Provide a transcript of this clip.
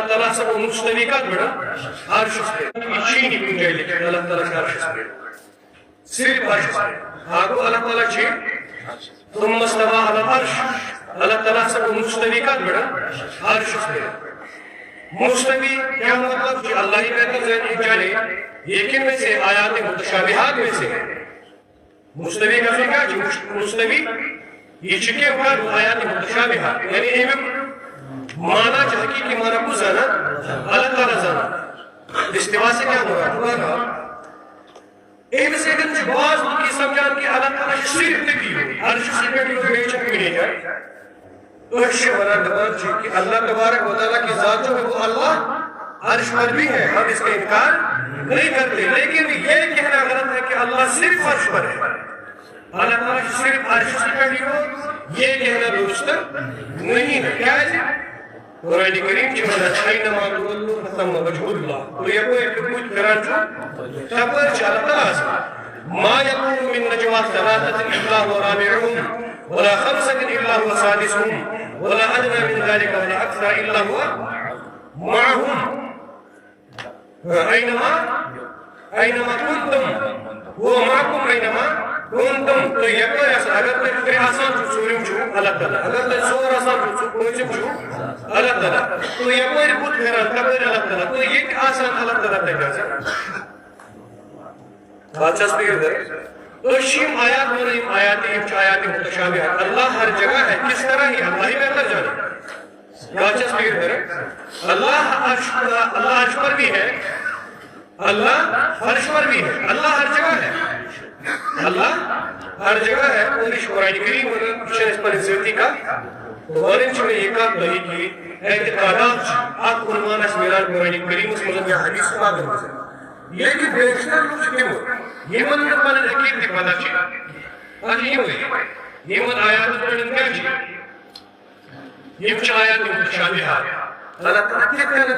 اللہ تعالیٰ سے وہ مستوی کا بڑا عرش پہ چینی بھی جائے لکھے اللہ تعالیٰ کا عرش پہ صرف عرش پہ آگو اللہ تعالیٰ چین ثم استوى على العرش اللہ تعالیٰ سے وہ مستوی کا بڑا عرش پہ مستوی کیا مطلب کہ اللہ ہی بہتر ذہن جانے لیکن میں سے آیات متشابہات میں سے مستوی کا کیا کہ مستوی یہ چکے اوپر آیات متشابہات یعنی ایمیں مانا جو حقیقی مانا کو زانا اللہ تعالیٰ زانا استوا سے کیا مراد ہوگا ایمیں سے اگر مجھے بعض لوگ کی سمجھان کہ اللہ تعالیٰ صرف نبی ہو عرش سے بیٹی ہو گئی چک بھی نہیں جائے تو اشیاء ورہ دبار چھے کہ اللہ تبارک و تعالیٰ کی ذات جو ہے وہ اللہ عرش پر بھی ہے ہم اس کا انکار نہیں کرتے لیکن یہ کہنا غلط ہے کہ اللہ صرف عرش پر ہے اللہ تعالیٰ صرف عرش سے بیٹھی ہو یہ کہنا درست نہیں ہے کیا ہے قرآن کریم کی مدد اینما تولوا فتم وجه اللہ تو یہ کوئی کچھ کران جو تبر چاہتا ہے ما یکون من نجوا ثلاثة الا هو رابعهم ولا خمسة الا هو سادسهم ولا ادنى من ذلك ولا اكثر الا هو معهم اینما کنتم هو معكم اینما کنتم تو یہ کوئی ایسا اگر تو تیرے آسان جو سوریم چھو اللہ تعالیٰ اگر تو سور آسان جو پہنچم چھو اللہ تعالیٰ تو یہ کوئی ربوت خیران قبر اللہ تعالیٰ تو یہ آسان اللہ تعالیٰ تیجا سے بادشاہ سپیگر در تو شیم آیات مریم آیات متشابہات اللہ ہر جگہ ہے کس طرح ہی اللہ ہی بہتر جانا بادشاہ سپیگر در اللہ عرش پر بھی ہے اللہ عرش پر بھی ہے اللہ ہر جگہ ہے اللہ ہر جگہ ہے پوری قرآن کریم اور شرح پر زیادتی کا اور ان میں یہ کام نہیں کی اعتقادات آپ عنوان اس میران قرآن کریم اس مطلب یا حدیث کو آگے ہوئے لیکن بیشتر لوگ چکے ہو یہ من ربنا عقید کی پتا چاہیے آج یہ ہوئی یہ من آیات پڑھن کیا چاہیے یہ کچھ آیات متشابہات اللہ تعالیٰ کیا کہنا